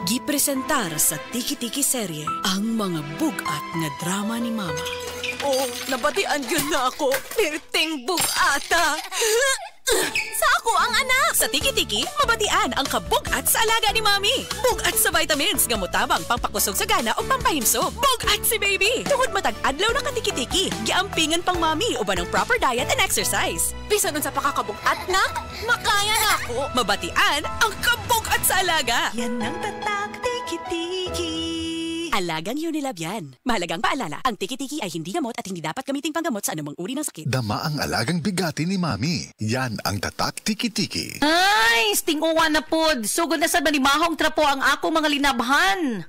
Gipresentar sa Tiki-Tiki serye ang mga bugat nga drama ni Mama. Oh, nabatian yun na ako. Pirting bugata. Sa ako ang anak. Sa Tiki-Tiki, mabatian ang kabugat sa alaga ni Mami. Bugat sa vitamins, gamutabang pangpakusog sa gana o pampahimso. Bugat si baby. Tungod matag adlaw na ka-Tiki-Tiki. Giampingan pang Mami uban ng proper diet and exercise. Bisan nun sa pakakabugat, nak, makaya na ako. Mabatian ang kabugat sa alaga. Yan ang tatak Tiki-Tiki. Alagang Unilab yan. Mahalagang paalala, ang Tiki-Tiki ay hindi gamot at hindi dapat gamiting panggamot sa anumang uri ng sakit. Dama ang alagang bigati ni Mami. Yan ang tatak Tiki-Tiki. Ay, stinguwan na pod. Sugod na sa manimahong trapo ang ako mga linabhan.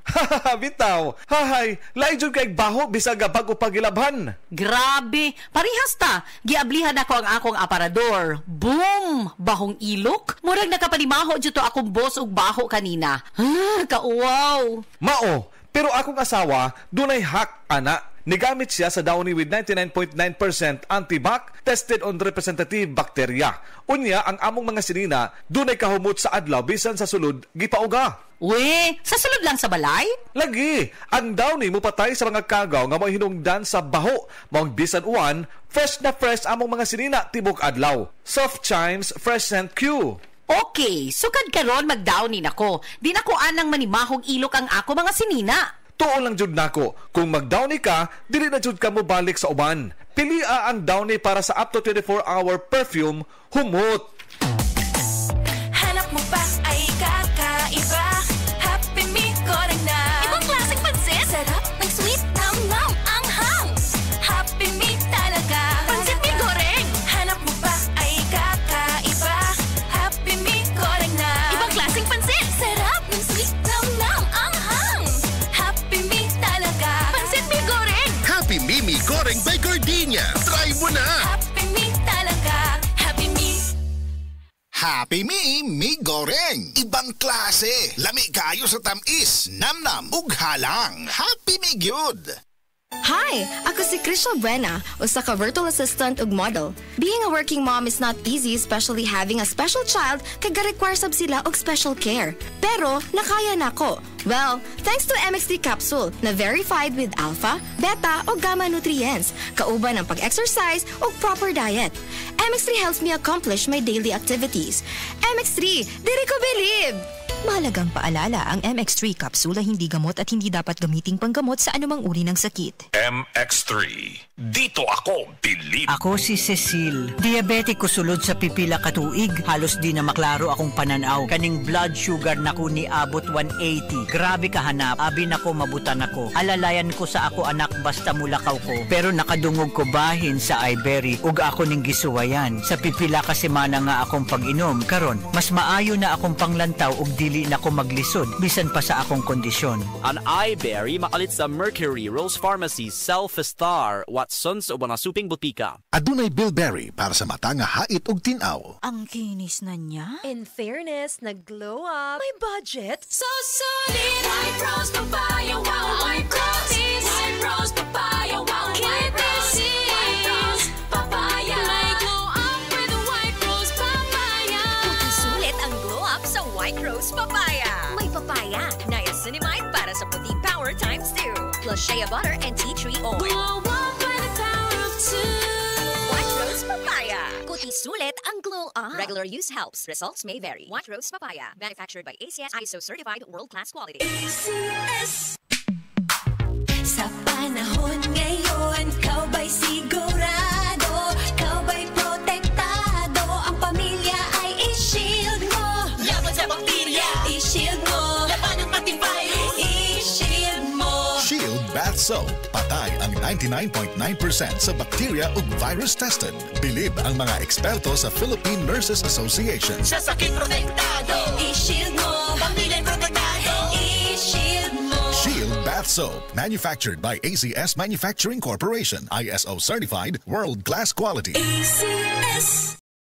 Bitaw. Hahay, laijud kay baho bisag bago pagilabhan. Grabe. Parihas ta. Giablihan ako ang akong aparador. Boom! Bahong ilok. Murag nakapanimaho dito akong boss ug baho kanina. Kauwaw. Mao, pero akong asawa, dunay hack, ana. Nigamit siya sa Downy with 99.9% antibac tested on representative bacteria. Unya, ang among mga sinina, dunay kahumot sa adlaw bisan sa sulod, gipauga. We, sa sulod lang sa balay? Lagi, ang Downy mo patay sa mga kagaw nga mga hinungdan sa baho. Maong bisan uwan, fresh na fresh among mga sinina, tibok adlaw. Soft Chimes Fresh Scent Q. Okay, sukad karon mag-downin ako. Di na ko anang manimahong ilok ang ako mga sinina. Tuon lang jud nako, kung mag-downy ka, dili na jud ka mo balik sa uban. Pilia ang Downy para sa up to 24-hour perfume, humot. Hanap mo pa ay kakaiba. Happy Me Goreng na. Ibang klaseng pansit. Sarap ng sweet nam-nam anghang. Happy Me talaga. Pansit Mi Goreng. Hanap mo pa ay kakaiba. Happy Me Goreng na. Ibang klaseng pansit. Sarap ng sweet nam-nam anghang. Happy Me talaga. Pansit Mi Goreng. Happy Mimi Goreng by Gardenia. Try mo na! Happy Me talaga. Happy Me. Happy Mi Goreng. Ibang klase. Lami kayo sa tamis. Namnam ug halang. Happy Mi Gyud. Hi! Ako si Crystal Buena, usa ka virtual assistant ug model. Being a working mom is not easy, especially having a special child kag ga-require sab sila og special care. Pero nakaya nako. Well, thanks to MX3 capsule na verified with alpha, beta o gamma nutrients, kauban ang pag-exercise ug proper diet. MX3 helps me accomplish my daily activities. MX3, diri ko believe! Mahalagang paalala, ang MX3 kapsula hindi gamot at hindi dapat gamiting panggamot sa anumang uri ng sakit. MX3. Dito ako, believe. Ako si Cecil. Diabetic ko sulod sa pipila katuig. Halos di na maklaro akong pananaw. Kaning blood sugar na ko ni abot 180. Grabe kahanap. Abi na ko mabutan ako. Alalayan ko sa ako anak basta mulakaw ko. Pero nakadungog ko bahin sa iBerry. Ug ako ning gisuwayan. Sa pipila ka semana nga akong pag-inom. Karon, mas maayo na akong panglantaw ug dili na ko maglisod. Bisan pa sa akong kondisyon. Ang iBerry makalit sa Mercury, Rose Pharmacy, Self-Star, Watsons o mga suping butika. Adunay Bilberry para sa mata nga hait ug tinaw. Ang kinis na niya. In fairness, nag-glow up. May budget. So solid. White Rose Papaya, wow, White Rose. White Rose Papaya, wow, White Rose. White Rose Papaya. May glow up with the White Rose Papaya. Puti sulit ang glow up sa White Rose Papaya. May papaya, niacinamide para sa puti power times 2. Plus shea butter and tea tree oil. Glow up with the power of 2. White Rose Papaya. Puti sulit ang glow up. Regular use helps. Results may vary. White Rose Papaya. Manufactured by ACS ISO certified world-class quality. ACS. Sa panahon ngayon, kau ba'y sigurado? Kau ba'y protektado? Ang pamilya ay i-shield mo. Laban sa bakterya, i-shield mo. Laban ng pati virus, i-shield mo. Shield Bath Soap. Patay ang 99.9% sa bacteria ug virus tested. Bilib ang mga eksperto sa Philippine Nurses Association. Sa sakit protektado, i-shield mo. Pamilya protektado, i-shield mo. Shield Bath Soap. Manufactured by ACS Manufacturing Corporation. ISO certified world-class quality. ACS.